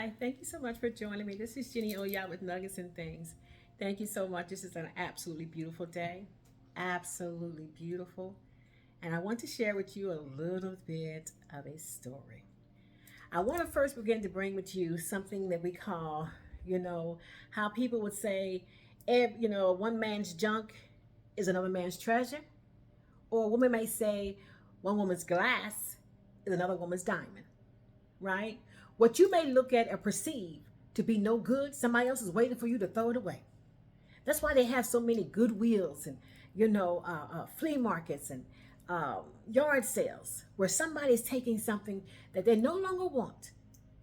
Hi, thank you so much for joining me. This is Jenny Oya with Nuggets and Things. Thank you so much. This is an absolutely beautiful day. Absolutely beautiful. And I want to share with you a little bit of a story. I want to first begin to bring with you something that we call, you know, how people would say, one man's junk is another man's treasure. Or a woman may say, one woman's glass is another woman's diamond, right? What you may look at or perceive to be no good, somebody else is waiting for you to throw it away. That's why they have so many Goodwills and flea markets and yard sales where somebody is taking something that they no longer want,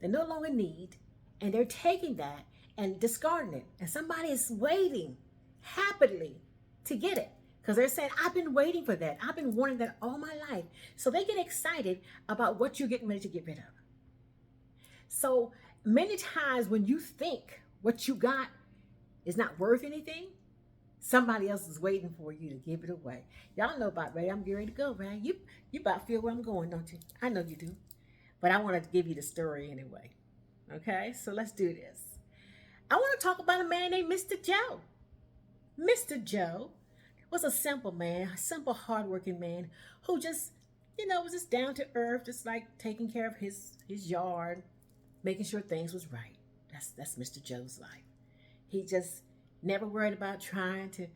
they no longer need, and they're taking that and discarding it. And somebody is waiting happily to get it because they're saying, I've been waiting for that. I've been wanting that all my life. So they get excited about what you're getting ready to get rid of. So many times when you think what you got is not worth anything, somebody else is waiting for you to give it away. Y'all know about Ray. I'm getting ready to go, Ray. You about feel where I'm going, don't you? I know you do. But I wanted to give you the story anyway. Okay, so let's do this. I want to talk about a man named Mr. Joe. Mr. Joe was a simple man, a simple, hardworking man who just, was just down to earth, just like taking care of his yard, making sure things was right. That's Mr. Joe's life. He just never worried about trying to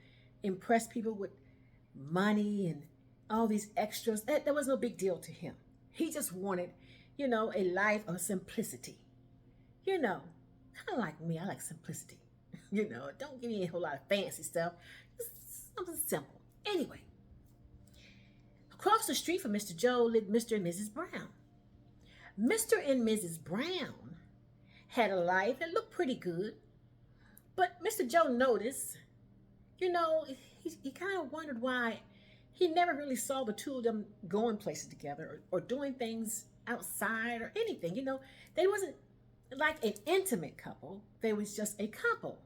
impress people with money and all these extras. That was no big deal to him. He just wanted, a life of simplicity. Kind of like me. I like simplicity. Don't give me a whole lot of fancy stuff. Just something simple. Anyway, across the street from Mr. Joe lived Mr. and Mrs. Brown. Mr. and Mrs. Brown had a life that looked pretty good, but Mr. Joe noticed, he kind of wondered why he never really saw the two of them going places together or doing things outside or anything. They wasn't like an intimate couple. They was just a couple.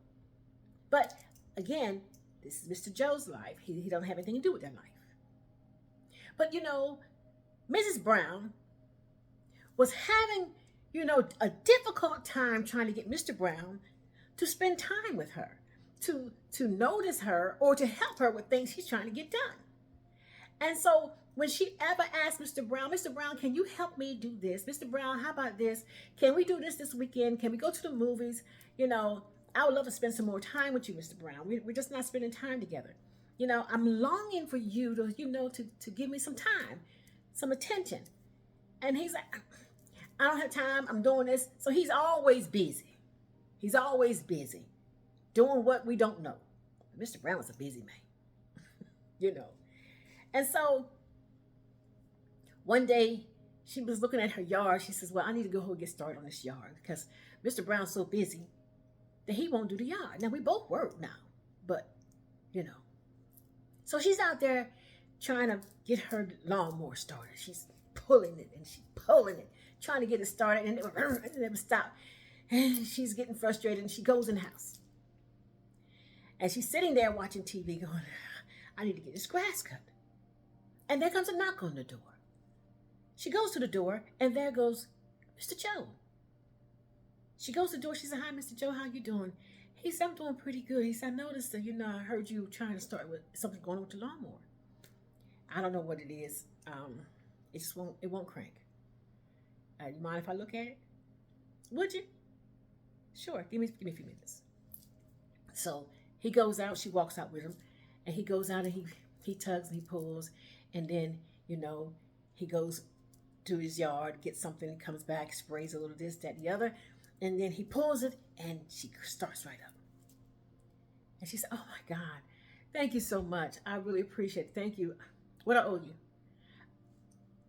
But again, this is Mr. Joe's life. He don't have anything to do with their life. But Mrs. Brown was having, a difficult time trying to get Mr. Brown to spend time with her, to notice her or to help her with things she's trying to get done. And so when she ever asked Mr. Brown, can you help me do this? Mr. Brown, how about this? Can we do this weekend? Can we go to the movies? I would love to spend some more time with you, Mr. Brown. We're just not spending time together. I'm longing for you to give me some time, some attention. And he's like, I don't have time. I'm doing this. So he's always busy. He's always busy doing what we don't know. Mr. Brown was a busy man, And so one day she was looking at her yard. She says, well, I need to go home and get started on this yard because Mr. Brown's so busy that he won't do the yard. Now, we both work now, but, So she's out there trying to get her lawnmower started. She's pulling it and she's pulling it, trying to get it started, and it never stop. And she's getting frustrated, and she goes in the house. And she's sitting there watching TV going, I need to get this grass cut. And there comes a knock on the door. She goes to the door, and there goes Mr. Joe. She goes to the door. She said, hi, Mr. Joe, how you doing? He said, I'm doing pretty good. He said, I noticed that, I heard you trying to start with something going on with the lawnmower. I don't know what it is. It won't crank. You mind if I look at it? Would you? Sure, give me a few minutes. So he goes out, she walks out with him, and he goes out and he tugs and he pulls, and then, he goes to his yard, gets something, comes back, sprays a little this, that, the other, and then he pulls it, and she starts right up. And she said, oh my God, thank you so much. I really appreciate it. Thank you. What I owe you?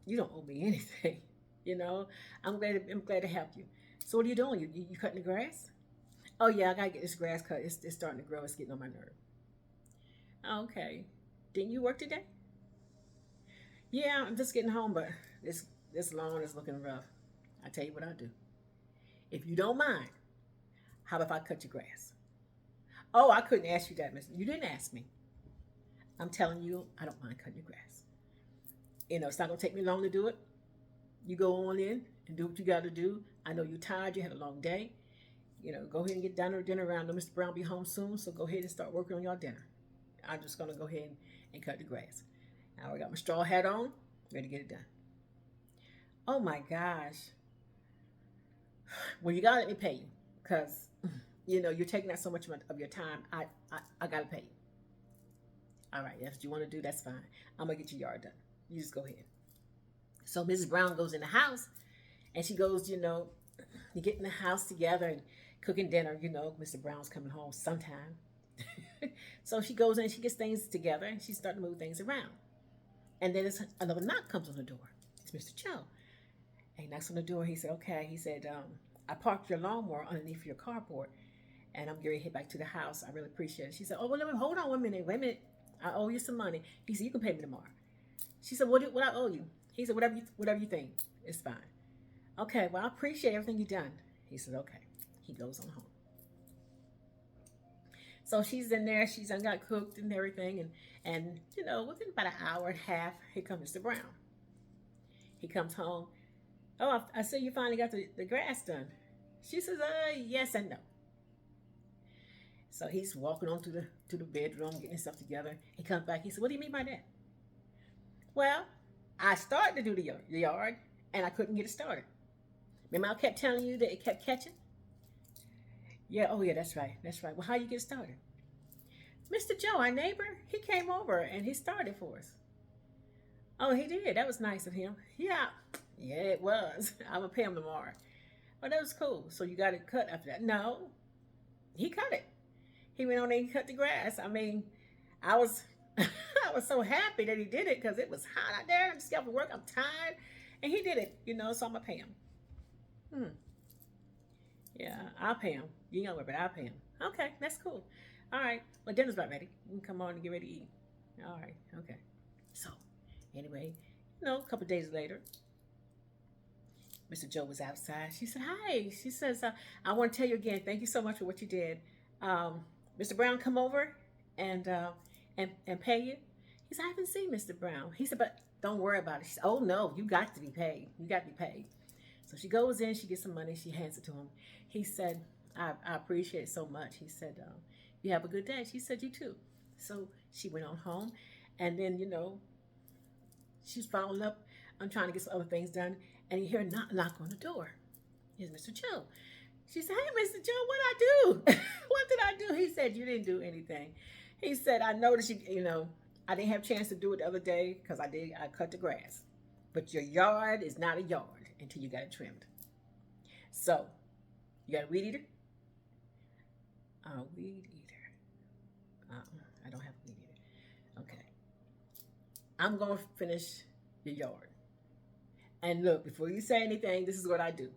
You don't owe me anything. I'm glad to help you. So what are you doing? You cutting the grass? Oh yeah, I gotta get this grass cut. It's starting to grow. It's getting on my nerve. Okay. Didn't you work today? Yeah, I'm just getting home, but this lawn is looking rough. I tell you what I'll do. If you don't mind, how about if I cut your grass? Oh, I couldn't ask you that, miss. You didn't ask me. I'm telling you, I don't mind cutting your grass. It's not gonna take me long to do it. You go on in and do what you got to do. I know you're tired. You had a long day. Go ahead and get dinner around. Know Mr. Brown will be home soon, so go ahead and start working on your dinner. I'm just gonna go ahead and cut the grass. Now I got my straw hat on, ready to get it done. Oh my gosh. Well, you gotta let me pay you, cause you're taking out so much of your time. I gotta pay you. All right, that's what you want to do. That's fine. I'm gonna get your yard done. You just go ahead. So Mrs. Brown goes in the house, and she goes, you get in the house together and cooking dinner. Mr. Brown's coming home sometime. So she goes in and she gets things together and she's starting to move things around. And then another knock comes on the door. It's Mr. Joe. And he knocks on the door. He said, okay. He said, I parked your lawnmower underneath your carport and I'm getting to head back to the house. I really appreciate it. She said, oh, well, hold on 1 minute. Wait a minute. I owe you some money. He said, you can pay me tomorrow. She said, what I owe you? He said, whatever you think. It's fine. Okay, well, I appreciate everything you've done. He said, okay. He goes on home. So she's in there. She's got cooked and everything. And within about an hour and a half, here comes Mr. Brown. He comes home. Oh, I see you finally got the grass done. She says, yes and no. So he's walking on to the bedroom, getting himself together. He comes back. He said, what do you mean by that? Well, I started to do the yard, and I couldn't get it started. Remember I kept telling you that it kept catching? Yeah, oh yeah, that's right. Well, how you get started? Mr. Joe, our neighbor, he came over and he started for us. Oh, he did. That was nice of him. Yeah, it was. I'm going to pay him tomorrow. Well, that was cool. So you got it cut after that? No, he cut it. He went on and cut the grass. I mean, I was I was so happy that he did it because it was hot out there. I just got to work. I'm tired. And he did it, so I'm going to pay him. Yeah, I'll pay him. You know it, but I'll pay him. Okay, that's cool. All right. Well, dinner's about ready. You can come on and get ready to eat. All right. Okay. So, anyway, a couple days later, Mr. Joe was outside. She said, hi. She says, I want to tell you again, thank you so much for what you did. Mr. Brown come over and pay you? He said, I haven't seen Mr. Brown. He said, but don't worry about it. She said, oh, no, you got to be paid. You got to be paid. So she goes in, she gets some money, she hands it to him. He said, I appreciate it so much. He said, you have a good day. She said, you too. So she went on home. And then, she's following up on trying to get some other things done. And you hear a knock on the door. Here's Mr. Joe. She said, hey, Mr. Joe, what'd I do? What did I do? He said, you didn't do anything. He said, I noticed I didn't have a chance to do it the other day because I cut the grass. But your yard is not a yard until you got it trimmed. So, you got a weed eater? A weed eater. I don't have a weed eater. Okay. I'm going to finish your yard. And look, before you say anything, this is what I do.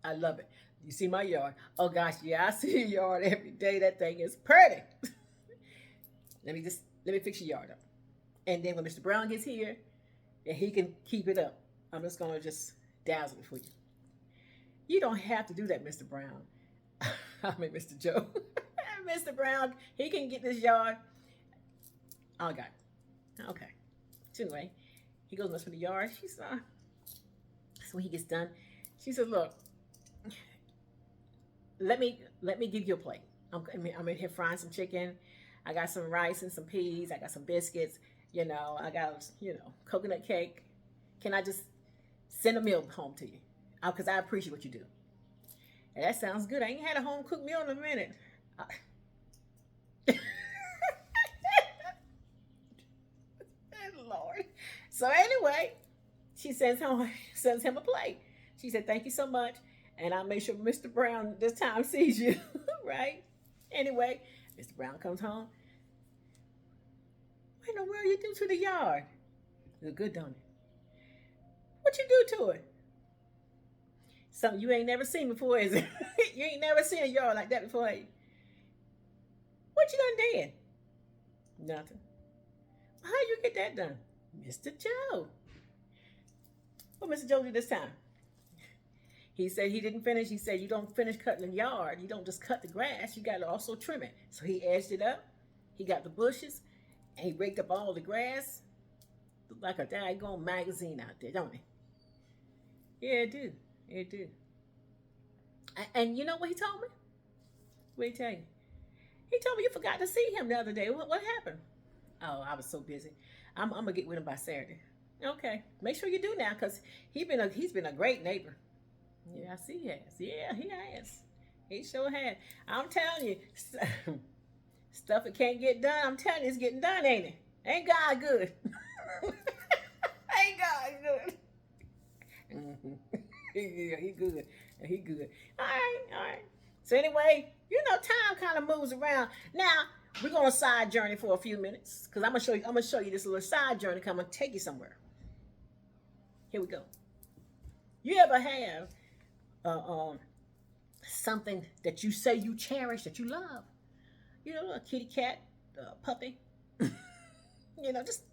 I love it. You see my yard? Oh gosh, yeah, I see your yard every day. That thing is pretty. Let me fix your yard up. And then when Mr. Brown gets here, and he can keep it up, I'm just going to just dazzle it for you. You don't have to do that, Mr. Brown. I mean, Mr. Joe. Mr. Brown, he can get this yard. Oh, God. Okay. So anyway, he goes mess with the yard. She said, so when he gets done, she said, look, let me give you a plate. I'm in here frying some chicken. I got some rice and some peas. I got some biscuits. I got, coconut cake. Can I just send a meal home to you? Because I appreciate what you do. And that sounds good. I ain't had a home cooked meal in a minute. Lord. So anyway, she sends him a plate. She said, thank you so much. And I'll make sure Mr. Brown this time sees you. Right? Anyway, Mr. Brown comes home. What in the world you do to the yard? Look good, don't it? What you do to it? Something you ain't never seen before, is it? You ain't never seen a yard like that before, have you? What you done did? Nothing. How you get that done? Mr. Joe. What Mr. Joe did this time? He said he didn't finish. He said, you don't finish cutting the yard. You don't just cut the grass. You got to also trim it. So he edged it up. He got the bushes. And he raked up all the grass. Looked like a daggone magazine out there, don't he? Yeah, it do. It do. And you know what he told me? What did he tell you? He told me you forgot to see him the other day. What happened? Oh, I was so busy. I'm gonna get with him by Saturday. Okay, make sure you do now, cause he's been a great neighbor. Yeah, I see he has. Yeah, he has. He sure has. I'm telling you, stuff that can't get done. I'm telling you, it's getting done, ain't it? Ain't God good? Ain't God good? Yeah, he good. He good. All right, all right. So anyway, you know, time kind of moves around. Now we're gonna side journey for a few minutes because I'm gonna show you. I'm gonna show you this little side journey. Come on, take you somewhere. Here we go. You ever have something that you say you cherish, that you love? You know, a kitty cat, a puppy. You know, just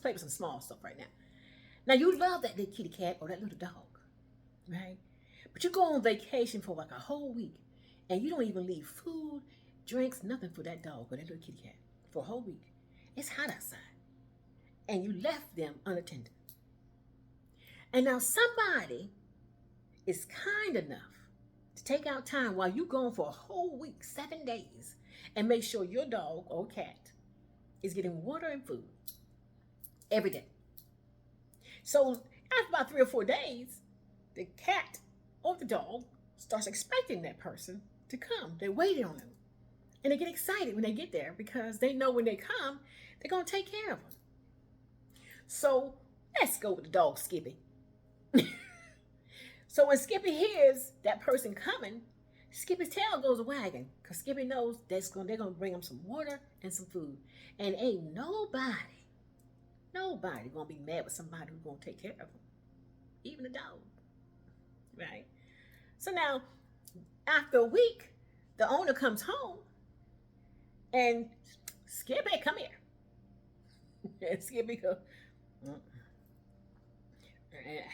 play with some small stuff right now. Now you love that little kitty cat or that little dog, right? But you go on vacation for like a whole week and you don't even leave food, drinks, nothing for that dog or that little kitty cat for a whole week. It's hot outside. And you left them unattended. And now somebody is kind enough to take out time while you're gone for a whole week, 7 days, and make sure your dog or cat is getting water and food every day. So after about 3 or 4 days, the cat or the dog starts expecting that person to come. They're waiting on them. And they get excited when they get there because they know when they come, they're going to take care of them. So let's go with the dog Skippy. So when Skippy hears that person coming, Skippy's tail goes wagging because Skippy knows they're going to bring him some water and some food. And ain't nobody going to be mad with somebody who's going to take care of them. Even a dog. Right? So now, after a week, the owner comes home and Skippy, come here. And Skippy goes,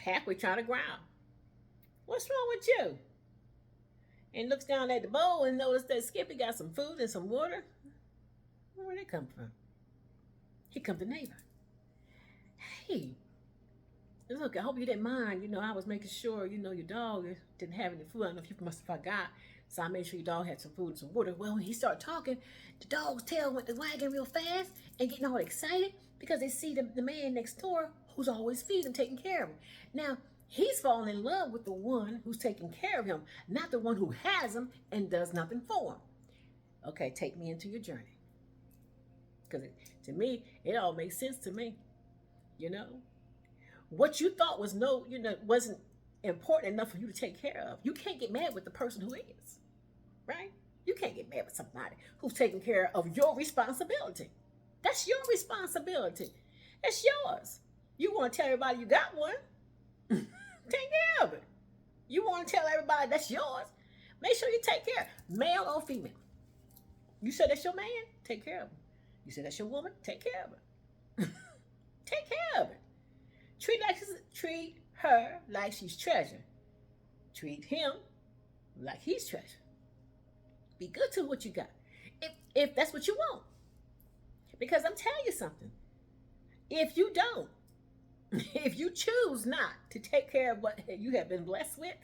halfway trying to growl. What's wrong with you? And looks down at the bowl and notices that Skippy got some food and some water. Where'd it come from? Here comes the neighbor. Hey, look, I hope you didn't mind. You know, I was making sure, you know, your dog didn't have any food. I don't know if you must have forgot. So I made sure your dog had some food and some water. Well, when he started talking, the dog's tail went to wagging real fast and getting all excited because they see the man next door who's always feeding him, taking care of him. Now, he's falling in love with the one who's taking care of him, not the one who has him and does nothing for him. Okay, take me into your journey. Because to me, it all makes sense to me. You know? What you thought was wasn't important enough for you to take care of. You can't get mad with the person who is. Right? You can't get mad with somebody who's taking care of your responsibility. That's your responsibility. That's yours. You want to tell everybody you got one? Take care of it. You want to tell everybody that's yours? Make sure you take care, male or female. You said that's your man? Take care of him. You said that's your woman? Take care of her. Take care of it. Treat her like she's treasure. Treat him like he's treasure. Be good to what you got. If that's what you want. Because I'm telling you something. If you don't, if you choose not to take care of what you have been blessed with,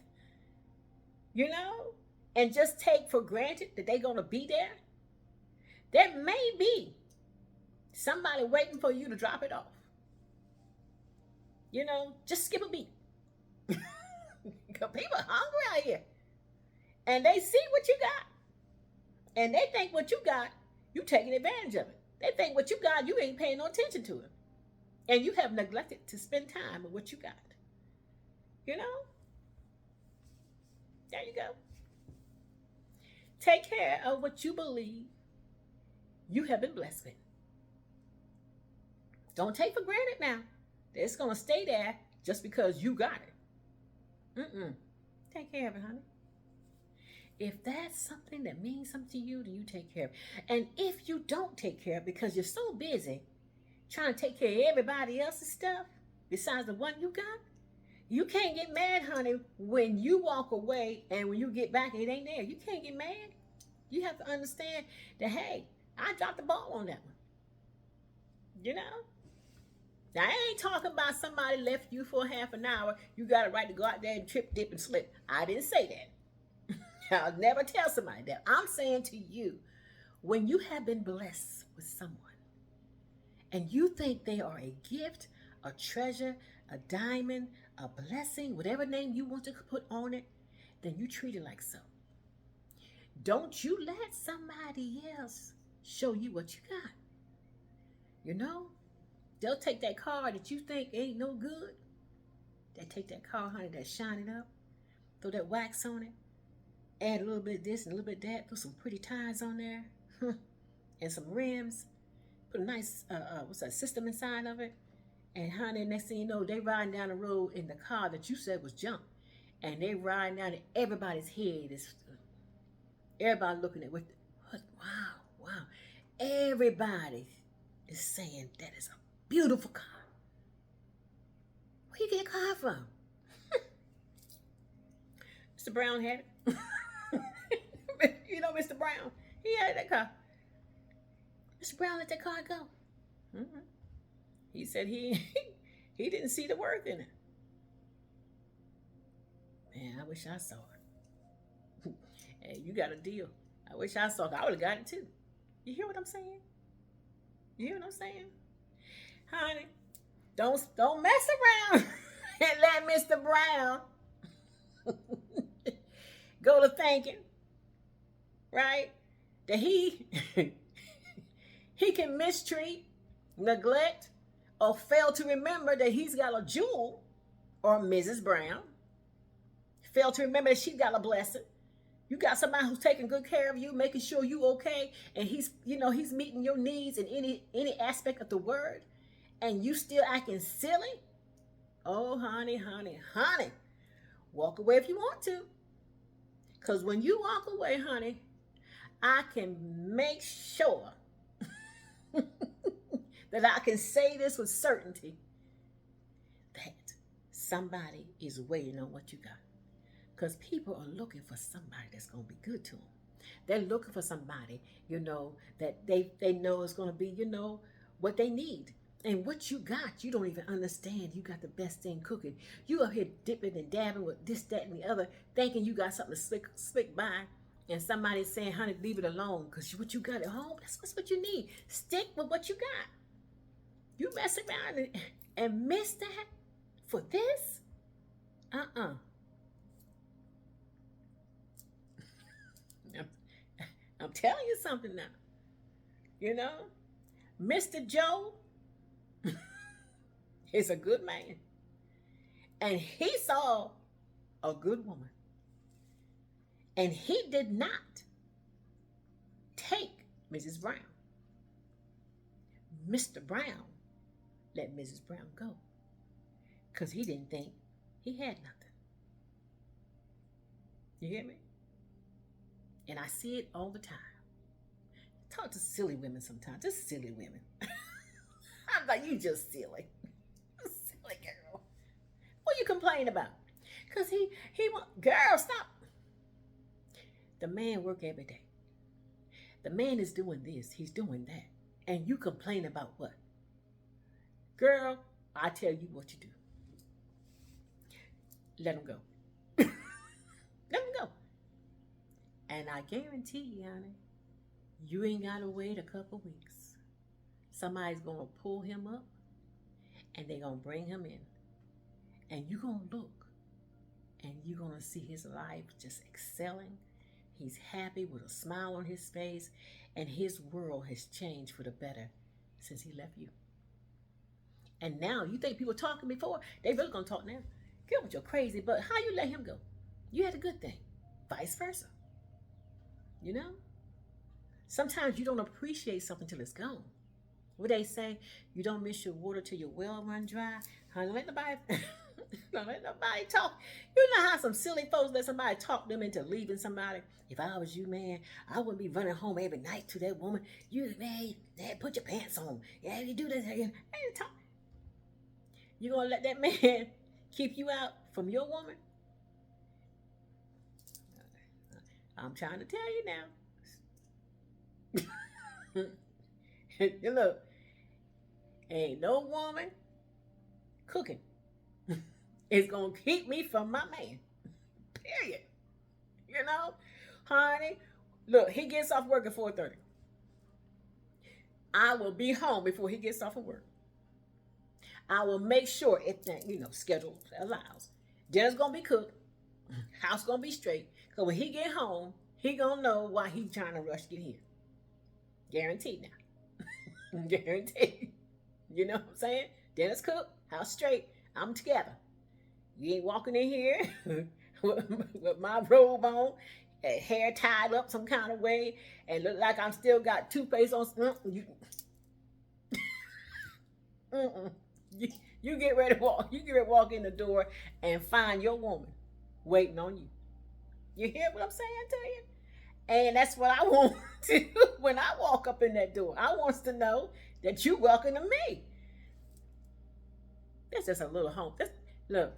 you know, and just take for granted that they're going to be there, there may be somebody waiting for you to drop it off. You know, just skip a beat. Because people are hungry out here. And they see what you got. And they think what you got, you taking advantage of it. They think what you got, you ain't paying no attention to it. And you have neglected to spend time with what you got. You know? There you go. Take care of what you believe you have been blessed with. Don't take for granted now. It's going to stay there just because you got it. Take care of it, honey. If that's something that means something to you, then you take care of it. And if you don't take care of it because you're so busy trying to take care of everybody else's stuff besides the one you got, you can't get mad, honey, when you walk away and when you get back and it ain't there. You can't get mad. You have to understand that, hey, I dropped the ball on that one. You know? Now, I ain't talking about somebody left you for half an hour. You got a right to go out there and trip, dip, and slip. I didn't say that. I'll never tell somebody that. I'm saying to you, when you have been blessed with someone and you think they are a gift, a treasure, a diamond, a blessing, whatever name you want to put on it, then you treat it like so. Don't you let somebody else show you what you got. You know, they'll take that car that you think ain't no good. They take that car, honey, that shine it up, throw that wax on it, add a little bit of this and a little bit of that, put some pretty tires on there, and some rims, put a nice what's that system inside of it, and honey, next thing you know, they riding down the road in the car that you said was junk, and they riding down, and everybody's head is, everybody looking at what, wow, wow, everybody is saying that is a beautiful car. Where you get a car from? Mr. Brown had it. You know, Mr. Brown, he had that car. Mr. Brown let that car go. Mm-hmm. He said he didn't see the worth in it. Man, I wish I saw it. Hey, you got a deal. I wish I saw it. I would have got it too. You hear what I'm saying? You hear what I'm saying? Honey, don't mess around and let Mr. Brown go to thinking, right, that he he can mistreat, neglect, or fail to remember that he's got a jewel, or Mrs. Brown fail to remember that she's got a blessing. You got somebody who's taking good care of you, making sure you okay, and he's meeting your needs in any aspect of the word, and you still acting silly. Oh, honey, honey, honey, walk away if you want to. Because when you walk away, honey, I can make sure that I can say this with certainty, that somebody is waiting on what you got. Because people are looking for somebody that's going to be good to them. They're looking for somebody, that they know is going to be, what they need. And what you got, you don't even understand. You got the best thing cooking. You up here dipping and dabbing with this, that, and the other, thinking you got something to slick by. And somebody's saying, honey, leave it alone. Because what you got at home, that's what you need. Stick with what you got. You mess around and miss that for this? I'm telling you something now. Mr. Joe is a good man. And he saw a good woman. And he did not take Mrs. Brown. Mr. Brown let Mrs. Brown go because he didn't think he had nothing. You hear me? And I see it all the time. Talk to silly women sometimes, just silly women. I'm like, you just silly. Silly girl. What you complain about? Because girl, stop. The man work every day. The man is doing this, he's doing that. And you complain about what? Girl, I tell you what you do. Let him go. Let him go. And I guarantee you, honey, you ain't got to wait a couple weeks. Somebody's going to pull him up and they're going to bring him in. And you're going to look and you're going to see his life just excelling. He's happy with a smile on his face, and his world has changed for the better since he left you. And now, you think people talking before, they really going to talk now. Get with your crazy, but how you let him go? You had a good thing. Vice versa. Sometimes you don't appreciate something till it's gone. What they say, you don't miss your water till your well run dry. Honey, don't let nobody talk. You know how some silly folks let somebody talk them into leaving somebody? If I was you, man, I wouldn't be running home every night to that woman. You, man, put your pants on. Yeah, you do this. You gonna let that man keep you out from your woman? I'm trying to tell you now. Look, ain't no woman cooking is going to keep me from my man. Period. You know, honey, look, he gets off work at 4:30. I will be home before he gets off of work. I will make sure if that, schedule allows. Dinner's going to be cooked. House going to be straight. Because when he get home, he going to know why he trying to rush get here. Guaranteed now. Guaranteed. You know what I'm saying? Dinner's cooked. House straight. I'm together. You ain't walking in here with my robe on, hair tied up some kind of way, and look like I'm still got toothpaste on. You get ready to walk. You get ready to walk in the door and find your woman waiting on you. You hear what I'm saying to you? And that's what I want to do when I walk up in that door. I want to know that you welcome to me. That's just a little home. Look,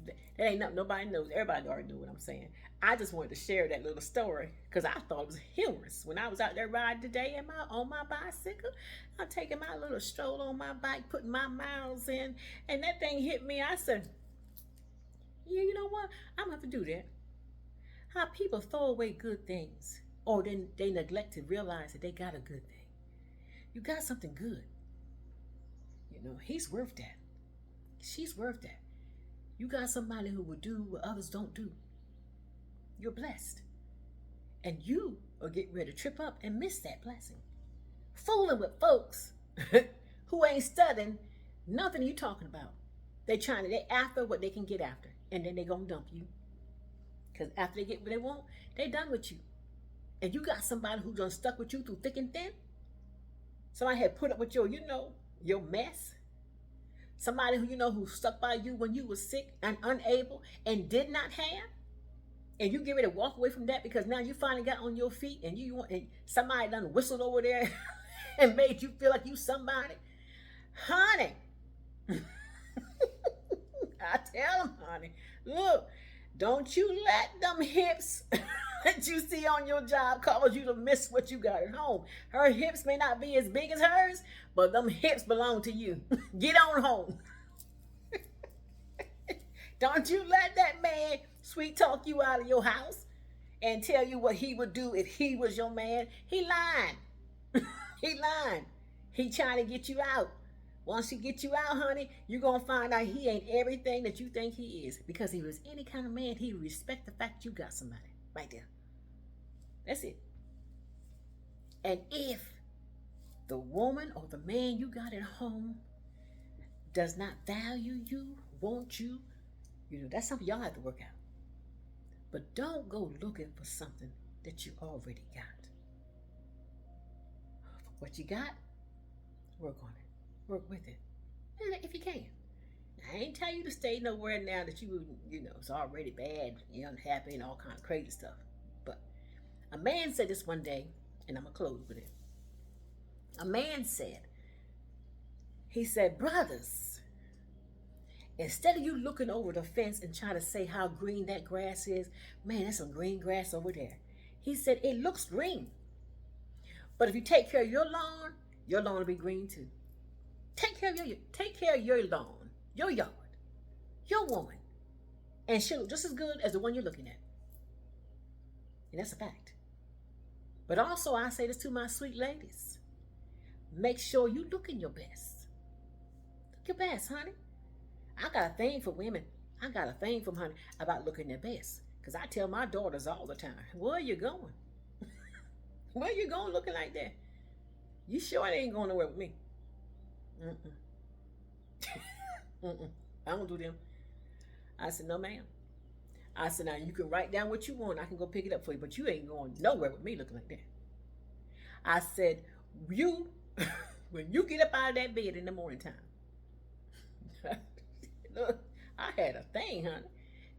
that ain't nothing nobody knows. Everybody already knew what I'm saying. I just wanted to share that little story because I thought it was humorous. When I was out there riding today on my bicycle, I'm taking my little stroll on my bike, putting my miles in, and that thing hit me. I said, yeah, you know what? I'm going to have to do that. How people throw away good things, or then they neglect to realize that they got a good thing. You got something good. He's worth that. She's worth that. You got somebody who will do what others don't do. You're blessed. And you are getting ready to trip up and miss that blessing. Fooling with folks who ain't studying nothing you talking about. They after what they can get after. And then they gonna dump you. Because after they get what they want, they done with you. And you got somebody who done stuck with you through thick and thin. Somebody had put up with your mess. Somebody who stuck by you when you were sick and unable and did not have. And you get ready to walk away from that because now you finally got on your feet and somebody done whistled over there and made you feel like you somebody. Honey. I tell them, honey, look, don't you let them hips that you see on your job cause you to miss what you got at home. Her hips may not be as big as hers, but them hips belong to you. Get on home. Don't you let that man sweet talk you out of your house and tell you what he would do if he was your man. He lying. He lying. He trying to get you out. Once he get you out, honey, you're going to find out he ain't everything that you think he is. Because if he was any kind of man, he would respect the fact you got somebody right there. That's it. And if the woman or the man you got at home does not value you, want you, that's something y'all have to work out. But don't go looking for something that you already got. What you got, work on it. Work with it. If you can. I ain't tell you to stay nowhere now that it's already bad, you're unhappy and all kind of crazy stuff. But a man said this one day, and I'm going to close with it. A man said, brothers, instead of you looking over the fence and trying to say how green that grass is, man, there's some green grass over there. He said, it looks green. But if you take care of your lawn will be green too. Take care of your lawn, your yard, your woman, and she'll look just as good as the one you're looking at. And that's a fact. But also, I say this to my sweet ladies. Make sure you looking your best. Look your best, honey. I got a thing for women. I got a thing for honey about looking their best. Because I tell my daughters all the time, where are you going? Where you going looking like that? You sure it ain't going nowhere with me? I don't do them. I said, no, ma'am. I said, now you can write down what you want. I can go pick it up for you, but you ain't going nowhere with me looking like that. I said, when you get up out of that bed in the morning time, look, I had a thing, honey.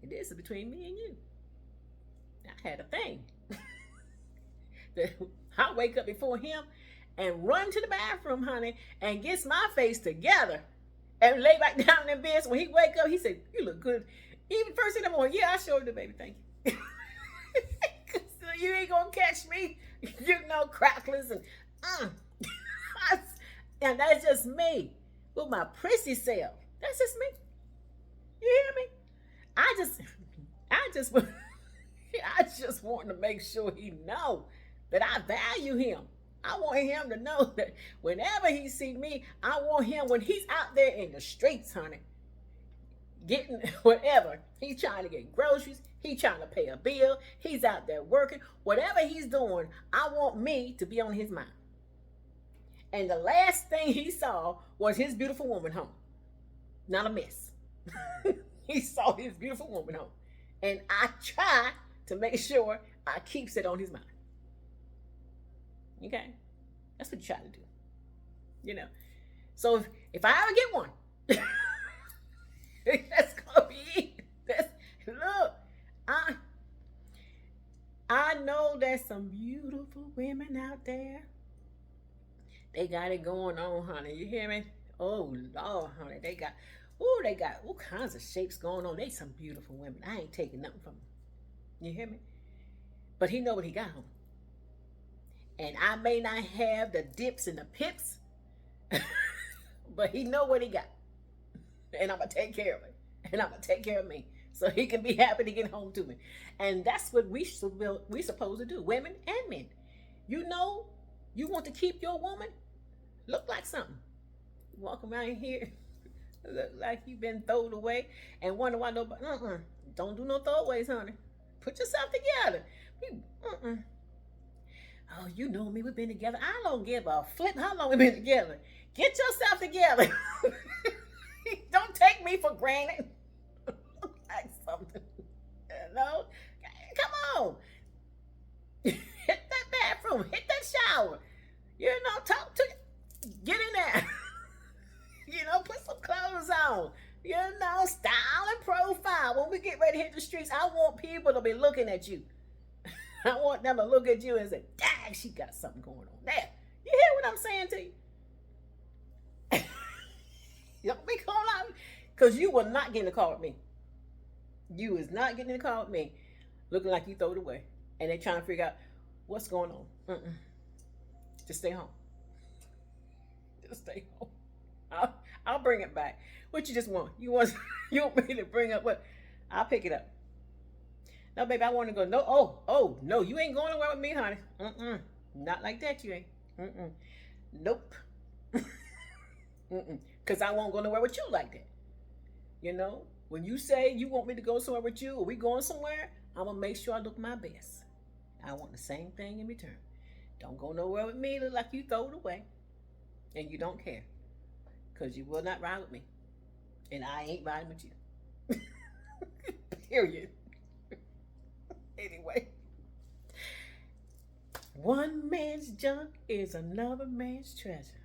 And this is between me and you. I had a thing. I wake up before him and run to the bathroom, honey, and gets my face together and lay back down in bed. So when he wake up, he said, you look good. Even first in the morning, yeah, I showed you, baby, thank you. So you ain't gonna catch me, cracklers and and that's just me with my prissy self. That's just me. You hear me? I just, I just want to make sure he know that I value him. I want him to know that whenever he see me, I want him when he's out there in the streets, honey, getting whatever. He's trying to get groceries. He's trying to pay a bill. He's out there working. Whatever he's doing, I want me to be on his mind. And the last thing he saw was his beautiful woman home. Not a mess. He saw his beautiful woman home. And I try to make sure I keeps it on his mind. Okay? That's what you try to do. You know. So if I ever get one, that's gonna be it. Look, I know there's some beautiful women out there. They got it going on, honey. You hear me? Oh Lord, honey. They got all kinds of shapes going on. They some beautiful women. I ain't taking nothing from them. You hear me? But he know what he got on. And I may not have the dips and the pips, but he know what he got. And I'm going to take care of it. And I'm going to take care of me. So he can be happy to get home to me. And that's what we supposed to do, women and men. You know, you want to keep your woman, look like something. Walk around here, look like you've been thrown away, and wonder why nobody, don't do no throwaways, honey. Put yourself together. Oh, you know me, we've been together. I don't give a flip how long we've been together. Get yourself together. Don't take me for granted. Like something. You know? Come on. Hit that bathroom. Hit that shower. You know, talk to get in there. You know, put some clothes on. You know, style and profile. When we get ready to hit the streets, I want people to be looking at you. I want them to look at you and say, dang, she got something going on there. You hear what I'm saying to you? Don't be calling out, because you will not get in the car with me. You is not getting in the car with me looking like you throw it away. And they trying to figure out what's going on. Just stay home. Just stay home. I'll bring it back. What you just want? You want me to bring up what? I'll pick it up. No, baby, I want to go. No, oh, no, you ain't going nowhere with me, honey. Not like that, you ain't. Nope. Because I won't go nowhere with you like that. You know, when you say you want me to go somewhere with you, or we going somewhere, I'm going to make sure I look my best. I want the same thing in return. Don't go nowhere with me, look like you throw it away. And you don't care. Because you will not ride with me. And I ain't riding with you. Period. Anyway. One man's junk is another man's treasure.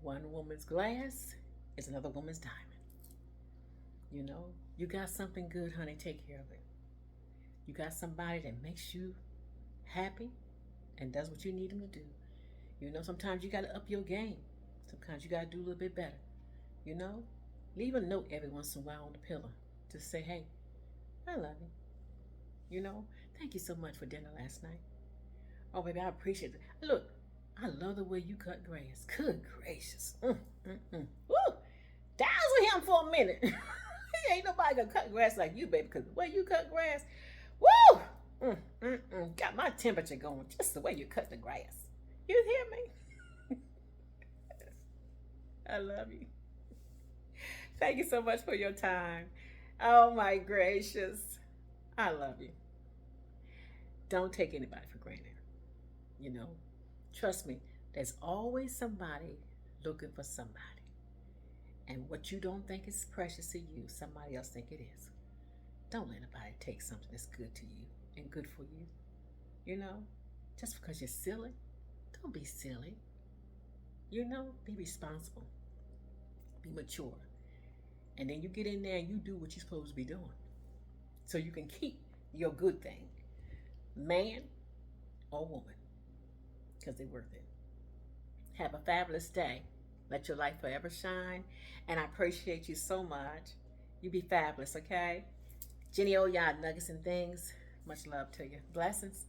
One woman's glass is another woman's diamond. You know, you got something good, honey, take care of it. You got somebody that makes you happy and does what you need them to do. You know, sometimes you got to up your game. Sometimes you got to do a little bit better. You know, leave a note every once in a while on the pillow. Just say, hey, I love you. You know, thank you so much for dinner last night. Oh, baby, I appreciate it. Look, I love the way you cut grass. Good gracious. Woo! Dazzle him for a minute. Ain't nobody gonna cut grass like you, baby, because the way you cut grass, woo! Got my temperature going just the way you cut the grass. You hear me? I love you. Thank you so much for your time. Oh my gracious. I love you. Don't take anybody for granted. You know, trust me, there's always somebody looking for somebody. And what you don't think is precious to you, somebody else think it is. Don't let anybody take something that's good to you and good for you. You know, just because you're silly, don't be silly. You know, be responsible. Be mature. And then you get in there and you do what you're supposed to be doing. So you can keep your good thing. Man or woman. Because they're worth it. Have a fabulous day. Let your light forever shine. And I appreciate you so much. You be fabulous, okay? Jenny Oya, Nuggets and Things. Much love to you. Blessings.